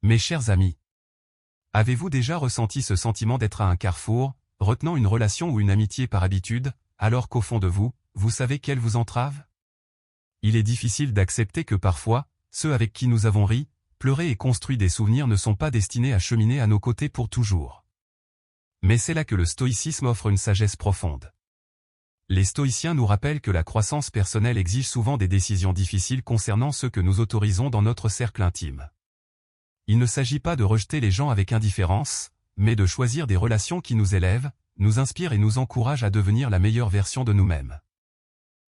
Mes chers amis, avez-vous déjà ressenti ce sentiment d'être à un carrefour, retenant une relation ou une amitié par habitude, alors qu'au fond de vous, vous savez qu'elle vous entrave? Il est difficile d'accepter que parfois, ceux avec qui nous avons ri, pleuré et construit des souvenirs ne sont pas destinés à cheminer à nos côtés pour toujours. Mais c'est là que le stoïcisme offre une sagesse profonde. Les stoïciens nous rappellent que la croissance personnelle exige souvent des décisions difficiles concernant ceux que nous autorisons dans notre cercle intime. Il ne s'agit pas de rejeter les gens avec indifférence, mais de choisir des relations qui nous élèvent, nous inspirent et nous encouragent à devenir la meilleure version de nous-mêmes.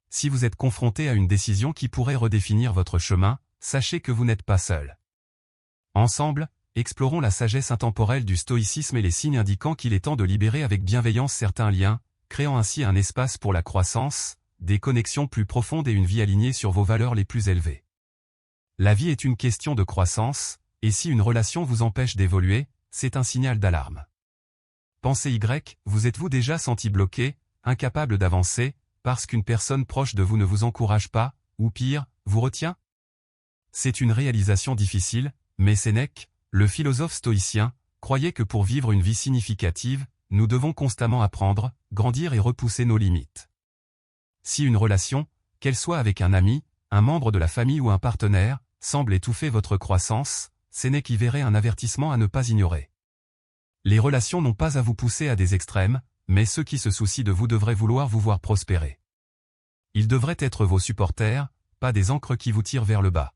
Si vous êtes confronté à une décision qui pourrait redéfinir votre chemin, sachez que vous n'êtes pas seul. Ensemble, explorons la sagesse intemporelle du stoïcisme et les signes indiquant qu'il est temps de libérer avec bienveillance certains liens, créant ainsi un espace pour la croissance, des connexions plus profondes et une vie alignée sur vos valeurs les plus élevées. La vie est une question de croissance, et si une relation vous empêche d'évoluer, c'est un signal d'alarme. Pensez Y, vous êtes-vous déjà senti bloqué, incapable d'avancer, parce qu'une personne proche de vous ne vous encourage pas, ou pire, vous retient? C'est une réalisation difficile, mais Sénèque, le philosophe stoïcien, croyait que pour vivre une vie significative, nous devons constamment apprendre, grandir et repousser nos limites. Si une relation, qu'elle soit avec un ami, un membre de la famille ou un partenaire, semble étouffer votre croissance, Sénèque y verrait un avertissement à ne pas ignorer. Les relations n'ont pas à vous pousser à des extrêmes, mais ceux qui se soucient de vous devraient vouloir vous voir prospérer. Ils devraient être vos supporters, pas des ancres qui vous tirent vers le bas.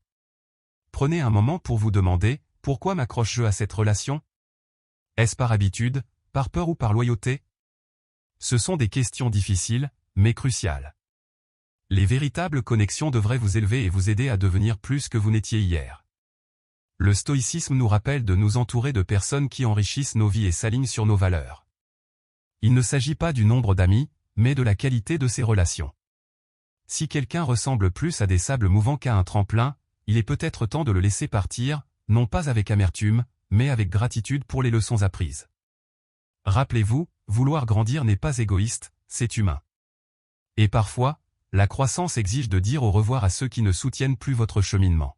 Prenez un moment pour vous demander, pourquoi m'accroche-je à cette relation? Est-ce par habitude, par peur ou par loyauté? Ce sont des questions difficiles, mais cruciales. Les véritables connexions devraient vous élever et vous aider à devenir plus que vous n'étiez hier. Le stoïcisme nous rappelle de nous entourer de personnes qui enrichissent nos vies et s'alignent sur nos valeurs. Il ne s'agit pas du nombre d'amis, mais de la qualité de ces relations. Si quelqu'un ressemble plus à des sables mouvants qu'à un tremplin, il est peut-être temps de le laisser partir, non pas avec amertume, mais avec gratitude pour les leçons apprises. Rappelez-vous, vouloir grandir n'est pas égoïste, c'est humain. Et parfois, la croissance exige de dire au revoir à ceux qui ne soutiennent plus votre cheminement.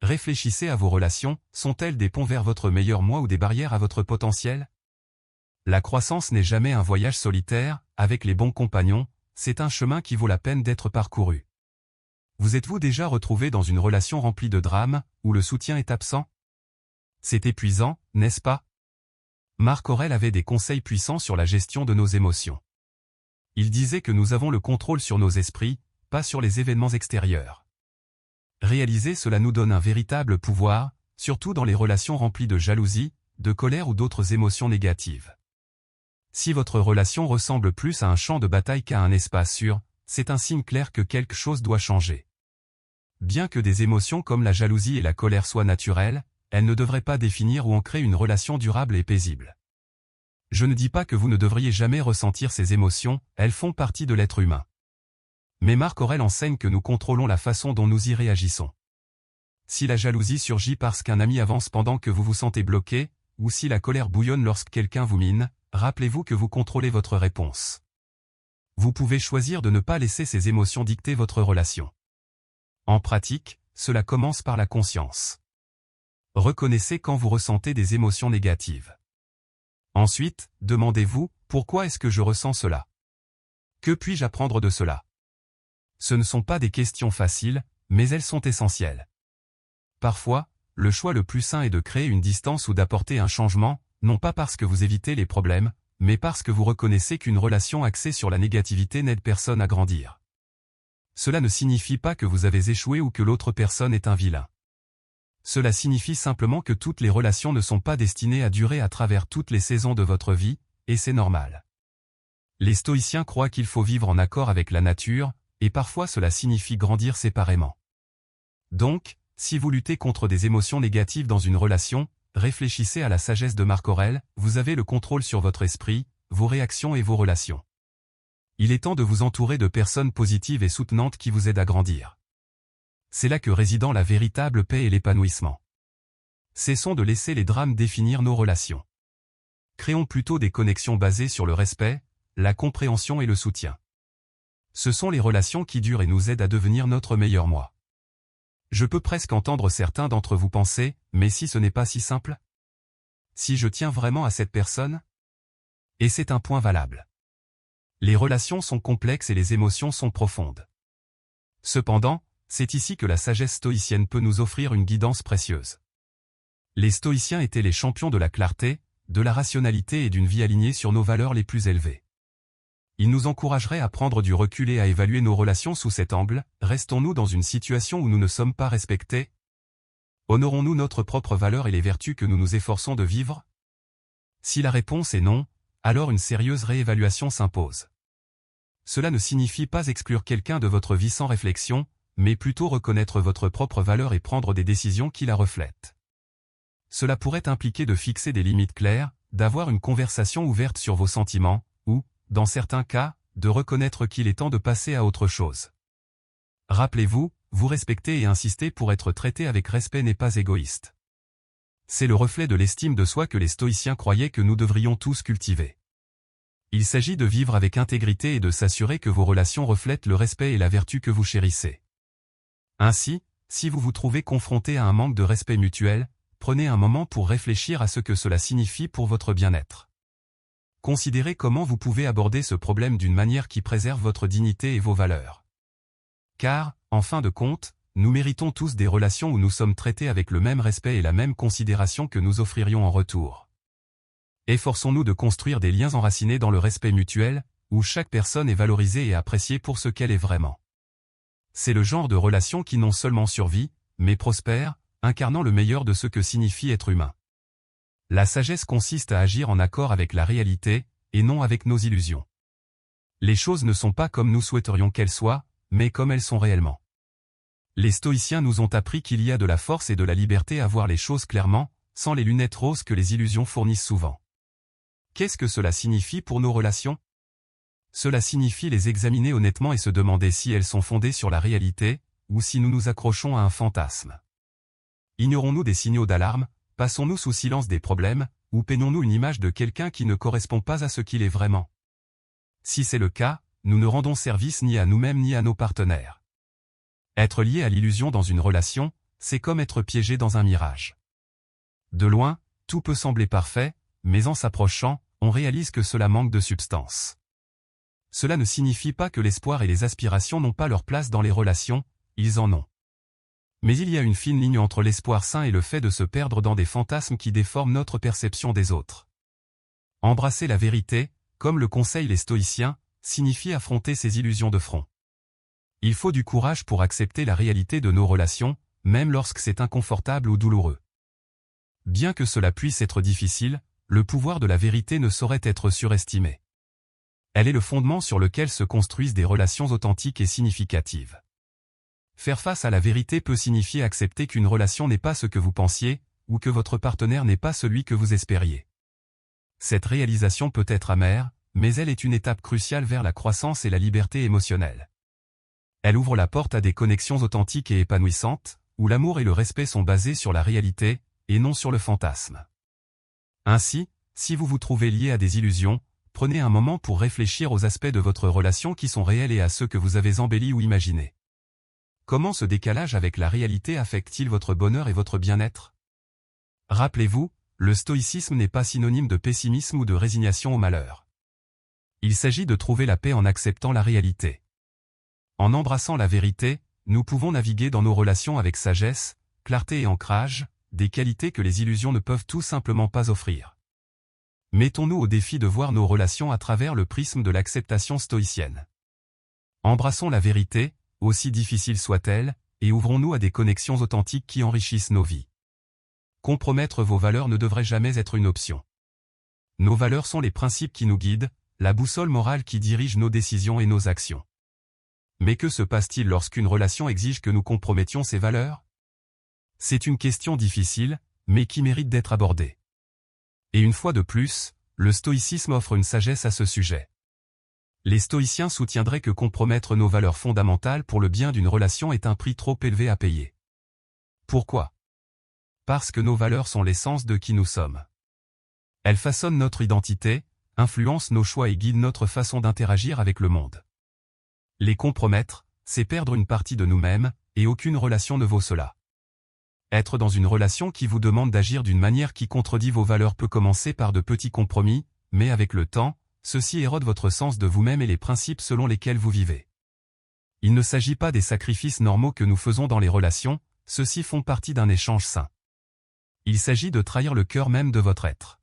Réfléchissez à vos relations, sont-elles des ponts vers votre meilleur moi ou des barrières à votre potentiel? La croissance n'est jamais un voyage solitaire, avec les bons compagnons, c'est un chemin qui vaut la peine d'être parcouru. Vous êtes-vous déjà retrouvé dans une relation remplie de drames, où le soutien est absent? C'est épuisant, n'est-ce pas? Marc Aurèle avait des conseils puissants sur la gestion de nos émotions. Il disait que nous avons le contrôle sur nos esprits, pas sur les événements extérieurs. Réaliser cela nous donne un véritable pouvoir, surtout dans les relations remplies de jalousie, de colère ou d'autres émotions négatives. Si votre relation ressemble plus à un champ de bataille qu'à un espace sûr, c'est un signe clair que quelque chose doit changer. Bien que des émotions comme la jalousie et la colère soient naturelles, elles ne devraient pas définir ou ancrer une relation durable et paisible. Je ne dis pas que vous ne devriez jamais ressentir ces émotions, elles font partie de l'être humain. Mais Marc Aurèle enseigne que nous contrôlons la façon dont nous y réagissons. Si la jalousie surgit parce qu'un ami avance pendant que vous vous sentez bloqué, ou si la colère bouillonne lorsque quelqu'un vous mine, rappelez-vous que vous contrôlez votre réponse. Vous pouvez choisir de ne pas laisser ces émotions dicter votre relation. En pratique, cela commence par la conscience. Reconnaissez quand vous ressentez des émotions négatives. Ensuite, demandez-vous, pourquoi est-ce que je ressens cela? Que puis-je apprendre de cela? Ce ne sont pas des questions faciles, mais elles sont essentielles. Parfois, le choix le plus sain est de créer une distance ou d'apporter un changement, non pas parce que vous évitez les problèmes, mais parce que vous reconnaissez qu'une relation axée sur la négativité n'aide personne à grandir. Cela ne signifie pas que vous avez échoué ou que l'autre personne est un vilain. Cela signifie simplement que toutes les relations ne sont pas destinées à durer à travers toutes les saisons de votre vie, et c'est normal. Les stoïciens croient qu'il faut vivre en accord avec la nature, et parfois cela signifie grandir séparément. Donc, si vous luttez contre des émotions négatives dans une relation, réfléchissez à la sagesse de Marc Aurèle, vous avez le contrôle sur votre esprit, vos réactions et vos relations. Il est temps de vous entourer de personnes positives et soutenantes qui vous aident à grandir. C'est là que réside la véritable paix et l'épanouissement. Cessons de laisser les drames définir nos relations. Créons plutôt des connexions basées sur le respect, la compréhension et le soutien. Ce sont les relations qui durent et nous aident à devenir notre meilleur moi. Je peux presque entendre certains d'entre vous penser, mais si ce n'est pas si simple? Si je tiens vraiment à cette personne? Et c'est un point valable. Les relations sont complexes et les émotions sont profondes. Cependant, c'est ici que la sagesse stoïcienne peut nous offrir une guidance précieuse. Les stoïciens étaient les champions de la clarté, de la rationalité et d'une vie alignée sur nos valeurs les plus élevées. Ils nous encourageraient à prendre du recul et à évaluer nos relations sous cet angle. Restons-nous dans une situation où nous ne sommes pas respectés? Honorons-nous notre propre valeur et les vertus que nous nous efforçons de vivre? Si la réponse est non, alors une sérieuse réévaluation s'impose. Cela ne signifie pas exclure quelqu'un de votre vie sans réflexion, mais plutôt reconnaître votre propre valeur et prendre des décisions qui la reflètent. Cela pourrait impliquer de fixer des limites claires, d'avoir une conversation ouverte sur vos sentiments, ou, dans certains cas, de reconnaître qu'il est temps de passer à autre chose. Rappelez-vous, vous respecter et insister pour être traité avec respect n'est pas égoïste. C'est le reflet de l'estime de soi que les stoïciens croyaient que nous devrions tous cultiver. Il s'agit de vivre avec intégrité et de s'assurer que vos relations reflètent le respect et la vertu que vous chérissez. Ainsi, si vous vous trouvez confronté à un manque de respect mutuel, prenez un moment pour réfléchir à ce que cela signifie pour votre bien-être. Considérez comment vous pouvez aborder ce problème d'une manière qui préserve votre dignité et vos valeurs. Car, en fin de compte, nous méritons tous des relations où nous sommes traités avec le même respect et la même considération que nous offririons en retour. Efforçons-nous de construire des liens enracinés dans le respect mutuel, où chaque personne est valorisée et appréciée pour ce qu'elle est vraiment. C'est le genre de relation qui non seulement survit, mais prospère, incarnant le meilleur de ce que signifie être humain. La sagesse consiste à agir en accord avec la réalité, et non avec nos illusions. Les choses ne sont pas comme nous souhaiterions qu'elles soient, mais comme elles sont réellement. Les stoïciens nous ont appris qu'il y a de la force et de la liberté à voir les choses clairement, sans les lunettes roses que les illusions fournissent souvent. Qu'est-ce que cela signifie pour nos relations? Cela signifie les examiner honnêtement et se demander si elles sont fondées sur la réalité, ou si nous nous accrochons à un fantasme. Ignorons-nous des signaux d'alarme, passons-nous sous silence des problèmes, ou peignons-nous une image de quelqu'un qui ne correspond pas à ce qu'il est vraiment? Si c'est le cas, nous ne rendons service ni à nous-mêmes ni à nos partenaires. Être lié à l'illusion dans une relation, c'est comme être piégé dans un mirage. De loin, tout peut sembler parfait, mais en s'approchant, on réalise que cela manque de substance. Cela ne signifie pas que l'espoir et les aspirations n'ont pas leur place dans les relations, ils en ont. Mais il y a une fine ligne entre l'espoir sain et le fait de se perdre dans des fantasmes qui déforment notre perception des autres. Embrasser la vérité, comme le conseillent les stoïciens, signifie affronter ces illusions de front. Il faut du courage pour accepter la réalité de nos relations, même lorsque c'est inconfortable ou douloureux. Bien que cela puisse être difficile, le pouvoir de la vérité ne saurait être surestimé. Elle est le fondement sur lequel se construisent des relations authentiques et significatives. Faire face à la vérité peut signifier accepter qu'une relation n'est pas ce que vous pensiez, ou que votre partenaire n'est pas celui que vous espériez. Cette réalisation peut être amère, mais elle est une étape cruciale vers la croissance et la liberté émotionnelle. Elle ouvre la porte à des connexions authentiques et épanouissantes, où l'amour et le respect sont basés sur la réalité, et non sur le fantasme. Ainsi, si vous vous trouvez lié à des illusions, prenez un moment pour réfléchir aux aspects de votre relation qui sont réels et à ceux que vous avez embellis ou imaginés. Comment ce décalage avec la réalité affecte-t-il votre bonheur et votre bien-être? Rappelez-vous, le stoïcisme n'est pas synonyme de pessimisme ou de résignation au malheur. Il s'agit de trouver la paix en acceptant la réalité. En embrassant la vérité, nous pouvons naviguer dans nos relations avec sagesse, clarté et ancrage, des qualités que les illusions ne peuvent tout simplement pas offrir. Mettons-nous au défi de voir nos relations à travers le prisme de l'acceptation stoïcienne. Embrassons la vérité, aussi difficile soit-elle, et ouvrons-nous à des connexions authentiques qui enrichissent nos vies. Compromettre vos valeurs ne devrait jamais être une option. Nos valeurs sont les principes qui nous guident, la boussole morale qui dirige nos décisions et nos actions. Mais que se passe-t-il lorsqu'une relation exige que nous compromettions ces valeurs? C'est une question difficile, mais qui mérite d'être abordée. Et une fois de plus, le stoïcisme offre une sagesse à ce sujet. Les stoïciens soutiendraient que compromettre nos valeurs fondamentales pour le bien d'une relation est un prix trop élevé à payer. Pourquoi? Parce que nos valeurs sont l'essence de qui nous sommes. Elles façonnent notre identité, influencent nos choix et guident notre façon d'interagir avec le monde. Les compromettre, c'est perdre une partie de nous-mêmes, et aucune relation ne vaut cela. Être dans une relation qui vous demande d'agir d'une manière qui contredit vos valeurs peut commencer par de petits compromis, mais avec le temps, ceci érode votre sens de vous-même et les principes selon lesquels vous vivez. Il ne s'agit pas des sacrifices normaux que nous faisons dans les relations, ceux-ci font partie d'un échange sain. Il s'agit de trahir le cœur même de votre être.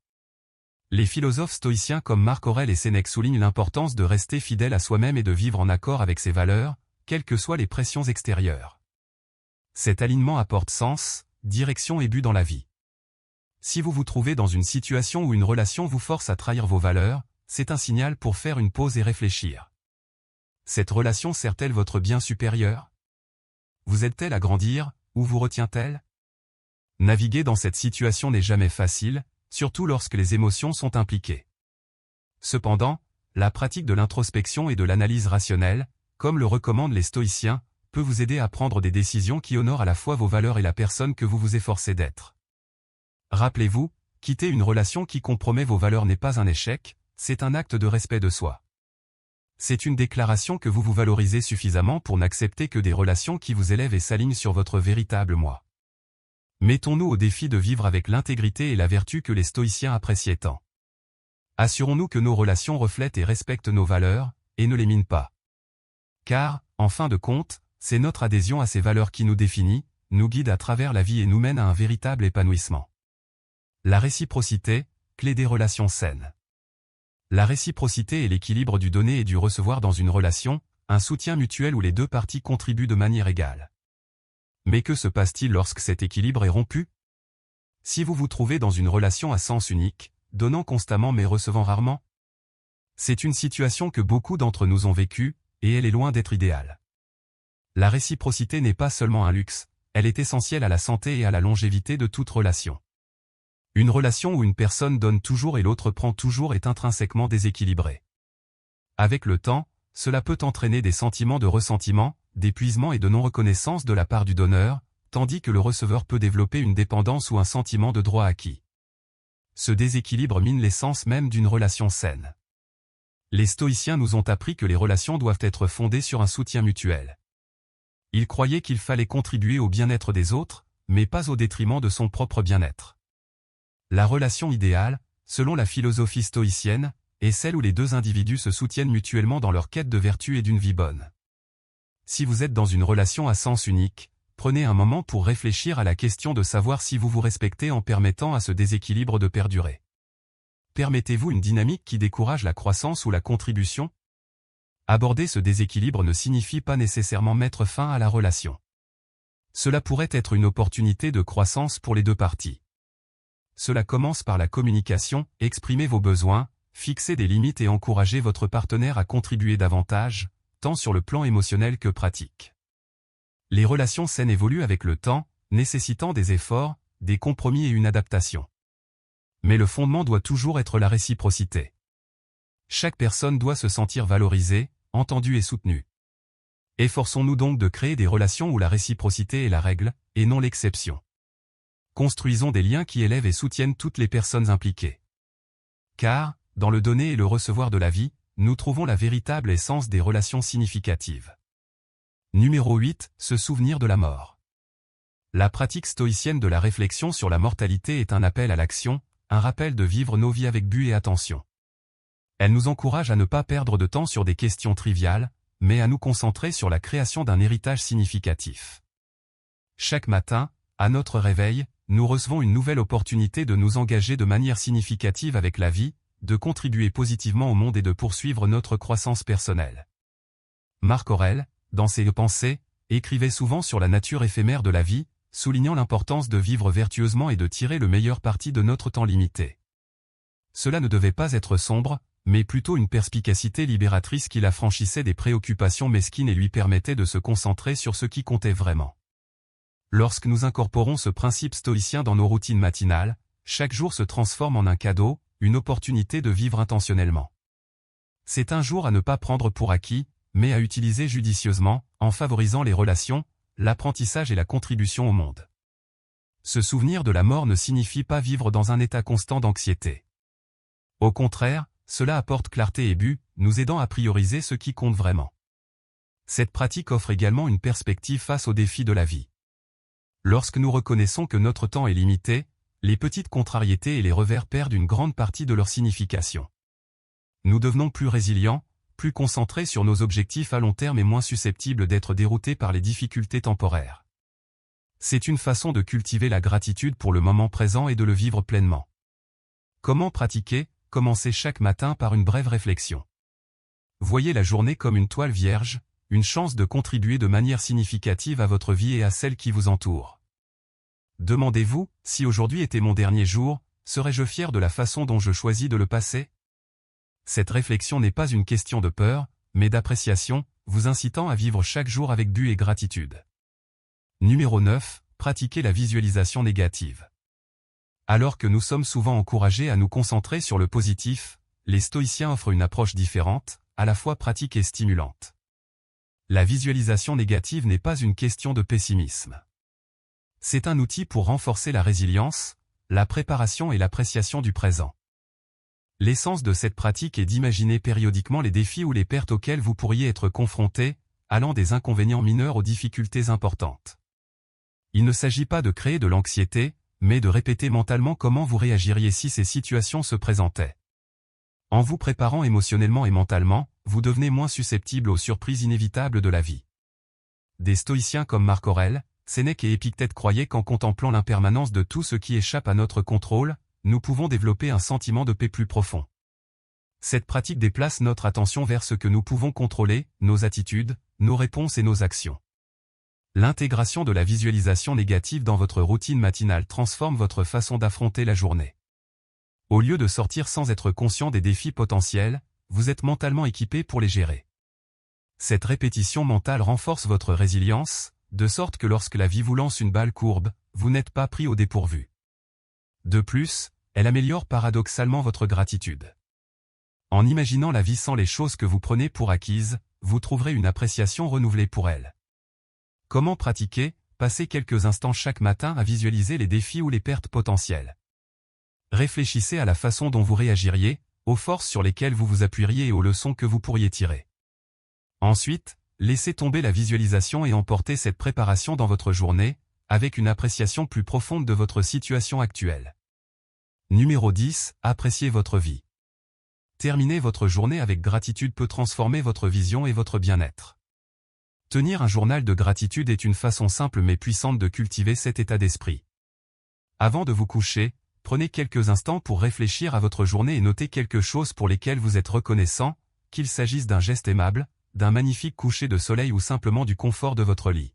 Les philosophes stoïciens comme Marc Aurèle et Sénèque soulignent l'importance de rester fidèle à soi-même et de vivre en accord avec ses valeurs, quelles que soient les pressions extérieures. Cet alignement apporte sens, direction et but dans la vie. Si vous vous trouvez dans une situation où une relation vous force à trahir vos valeurs, c'est un signal pour faire une pause et réfléchir. Cette relation sert-elle votre bien supérieur? Vous aide-t-elle à grandir, ou vous retient-elle? Naviguer dans cette situation n'est jamais facile, surtout lorsque les émotions sont impliquées. Cependant, la pratique de l'introspection et de l'analyse rationnelle, comme le recommandent les stoïciens, peut vous aider à prendre des décisions qui honorent à la fois vos valeurs et la personne que vous vous efforcez d'être. Rappelez-vous, quitter une relation qui compromet vos valeurs n'est pas un échec, c'est un acte de respect de soi. C'est une déclaration que vous vous valorisez suffisamment pour n'accepter que des relations qui vous élèvent et s'alignent sur votre véritable moi. Mettons-nous au défi de vivre avec l'intégrité et la vertu que les stoïciens appréciaient tant. Assurons-nous que nos relations reflètent et respectent nos valeurs, et ne les minent pas. Car, en fin de compte, c'est notre adhésion à ces valeurs qui nous définit, nous guide à travers la vie et nous mène à un véritable épanouissement. La réciprocité, clé des relations saines. La réciprocité est l'équilibre du donner et du recevoir dans une relation, un soutien mutuel où les deux parties contribuent de manière égale. Mais que se passe-t-il lorsque cet équilibre est rompu? Si vous vous trouvez dans une relation à sens unique, donnant constamment mais recevant rarement, c'est une situation que beaucoup d'entre nous ont vécue, et elle est loin d'être idéale. La réciprocité n'est pas seulement un luxe, elle est essentielle à la santé et à la longévité de toute relation. Une relation où une personne donne toujours et l'autre prend toujours est intrinsèquement déséquilibrée. Avec le temps, cela peut entraîner des sentiments de ressentiment, d'épuisement et de non-reconnaissance de la part du donneur, tandis que le receveur peut développer une dépendance ou un sentiment de droit acquis. Ce déséquilibre mine l'essence même d'une relation saine. Les stoïciens nous ont appris que les relations doivent être fondées sur un soutien mutuel. Ils croyaient qu'il fallait contribuer au bien-être des autres, mais pas au détriment de son propre bien-être. La relation idéale, selon la philosophie stoïcienne, est celle où les deux individus se soutiennent mutuellement dans leur quête de vertu et d'une vie bonne. Si vous êtes dans une relation à sens unique, prenez un moment pour réfléchir à la question de savoir si vous vous respectez en permettant à ce déséquilibre de perdurer. Permettez-vous une dynamique qui décourage la croissance ou la contribution? Aborder ce déséquilibre ne signifie pas nécessairement mettre fin à la relation. Cela pourrait être une opportunité de croissance pour les deux parties. Cela commence par la communication, exprimez vos besoins, fixez des limites et encouragez votre partenaire à contribuer davantage, tant sur le plan émotionnel que pratique. Les relations saines évoluent avec le temps, nécessitant des efforts, des compromis et une adaptation. Mais le fondement doit toujours être la réciprocité. Chaque personne doit se sentir valorisée, entendue et soutenue. Efforçons-nous donc de créer des relations où la réciprocité est la règle, et non l'exception. Construisons des liens qui élèvent et soutiennent toutes les personnes impliquées. Car, dans le donner et le recevoir de la vie, nous trouvons la véritable essence des relations significatives. Numéro 8, se souvenir de la mort. La pratique stoïcienne de la réflexion sur la mortalité est un appel à l'action, un rappel de vivre nos vies avec but et attention. Elle nous encourage à ne pas perdre de temps sur des questions triviales, mais à nous concentrer sur la création d'un héritage significatif. Chaque matin, à notre réveil, nous recevons une nouvelle opportunité de nous engager de manière significative avec la vie, de contribuer positivement au monde et de poursuivre notre croissance personnelle. Marc Aurèle, dans ses pensées, écrivait souvent sur la nature éphémère de la vie, soulignant l'importance de vivre vertueusement et de tirer le meilleur parti de notre temps limité. Cela ne devait pas être sombre, mais plutôt une perspicacité libératrice qui l'affranchissait des préoccupations mesquines et lui permettait de se concentrer sur ce qui comptait vraiment. Lorsque nous incorporons ce principe stoïcien dans nos routines matinales, chaque jour se transforme en un cadeau, une opportunité de vivre intentionnellement. C'est un jour à ne pas prendre pour acquis, mais à utiliser judicieusement, en favorisant les relations, l'apprentissage et la contribution au monde. Se souvenir de la mort ne signifie pas vivre dans un état constant d'anxiété. Au contraire, cela apporte clarté et but, nous aidant à prioriser ce qui compte vraiment. Cette pratique offre également une perspective face aux défis de la vie. Lorsque nous reconnaissons que notre temps est limité, les petites contrariétés et les revers perdent une grande partie de leur signification. Nous devenons plus résilients, plus concentrés sur nos objectifs à long terme et moins susceptibles d'être déroutés par les difficultés temporaires. C'est une façon de cultiver la gratitude pour le moment présent et de le vivre pleinement. Comment pratiquer? Commencez chaque matin par une brève réflexion. Voyez la journée comme une toile vierge, une chance de contribuer de manière significative à votre vie et à celle qui vous entoure. Demandez-vous, si aujourd'hui était mon dernier jour, serais-je fier de la façon dont je choisis de le passer? Cette réflexion n'est pas une question de peur, mais d'appréciation, vous incitant à vivre chaque jour avec but et gratitude. Numéro 9. Pratiquez la visualisation négative. Alors que nous sommes souvent encouragés à nous concentrer sur le positif, les stoïciens offrent une approche différente, à la fois pratique et stimulante. La visualisation négative n'est pas une question de pessimisme. C'est un outil pour renforcer la résilience, la préparation et l'appréciation du présent. L'essence de cette pratique est d'imaginer périodiquement les défis ou les pertes auxquelles vous pourriez être confrontés, allant des inconvénients mineurs aux difficultés importantes. Il ne s'agit pas de créer de l'anxiété, mais de répéter mentalement comment vous réagiriez si ces situations se présentaient. En vous préparant émotionnellement et mentalement, vous devenez moins susceptible aux surprises inévitables de la vie. Des stoïciens comme Marc Aurèle, Sénèque et Épictète croyaient qu'en contemplant l'impermanence de tout ce qui échappe à notre contrôle, nous pouvons développer un sentiment de paix plus profond. Cette pratique déplace notre attention vers ce que nous pouvons contrôler, nos attitudes, nos réponses et nos actions. L'intégration de la visualisation négative dans votre routine matinale transforme votre façon d'affronter la journée. Au lieu de sortir sans être conscient des défis potentiels, vous êtes mentalement équipé pour les gérer. Cette répétition mentale renforce votre résilience, de sorte que lorsque la vie vous lance une balle courbe, vous n'êtes pas pris au dépourvu. De plus, elle améliore paradoxalement votre gratitude. En imaginant la vie sans les choses que vous prenez pour acquises, vous trouverez une appréciation renouvelée pour elles. Comment pratiquer? Passez quelques instants chaque matin à visualiser les défis ou les pertes potentielles. Réfléchissez à la façon dont vous réagiriez, aux forces sur lesquelles vous vous appuieriez et aux leçons que vous pourriez tirer. Ensuite, laissez tomber la visualisation et emportez cette préparation dans votre journée, avec une appréciation plus profonde de votre situation actuelle. Numéro 10. Appréciez votre vie. Terminer votre journée avec gratitude peut transformer votre vision et votre bien-être. Tenir un journal de gratitude est une façon simple mais puissante de cultiver cet état d'esprit. Avant de vous coucher, prenez quelques instants pour réfléchir à votre journée et notez quelque chose pour lesquels vous êtes reconnaissant, qu'il s'agisse d'un geste aimable, d'un magnifique coucher de soleil ou simplement du confort de votre lit.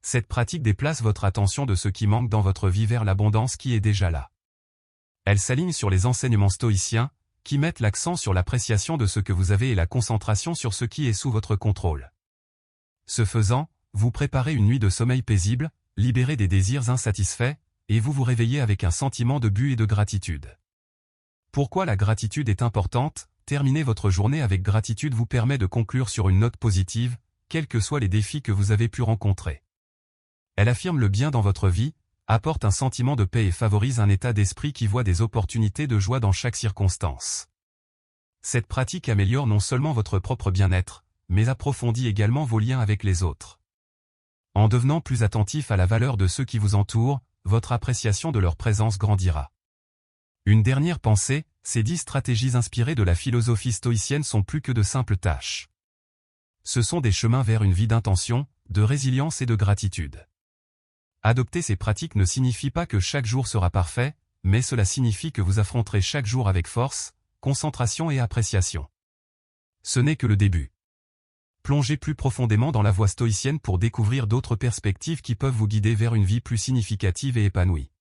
Cette pratique déplace votre attention de ce qui manque dans votre vie vers l'abondance qui est déjà là. Elle s'aligne sur les enseignements stoïciens, qui mettent l'accent sur l'appréciation de ce que vous avez et la concentration sur ce qui est sous votre contrôle. Ce faisant, vous préparez une nuit de sommeil paisible, libérez des désirs insatisfaits, et vous vous réveillez avec un sentiment de but et de gratitude. Pourquoi la gratitude est importante? Terminer votre journée avec gratitude vous permet de conclure sur une note positive, quels que soient les défis que vous avez pu rencontrer. Elle affirme le bien dans votre vie, apporte un sentiment de paix et favorise un état d'esprit qui voit des opportunités de joie dans chaque circonstance. Cette pratique améliore non seulement votre propre bien-être, mais approfondit également vos liens avec les autres. En devenant plus attentif à la valeur de ceux qui vous entourent, votre appréciation de leur présence grandira. Une dernière pensée, ces 10 stratégies inspirées de la philosophie stoïcienne sont plus que de simples tâches. Ce sont des chemins vers une vie d'intention, de résilience et de gratitude. Adopter ces pratiques ne signifie pas que chaque jour sera parfait, mais cela signifie que vous affronterez chaque jour avec force, concentration et appréciation. Ce n'est que le début. Plongez plus profondément dans la voie stoïcienne pour découvrir d'autres perspectives qui peuvent vous guider vers une vie plus significative et épanouie.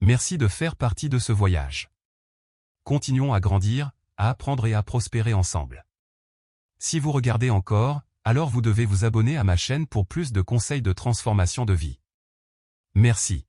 Merci de faire partie de ce voyage. Continuons à grandir, à apprendre et à prospérer ensemble. Si vous regardez encore, alors vous devez vous abonner à ma chaîne pour plus de conseils de transformation de vie. Merci.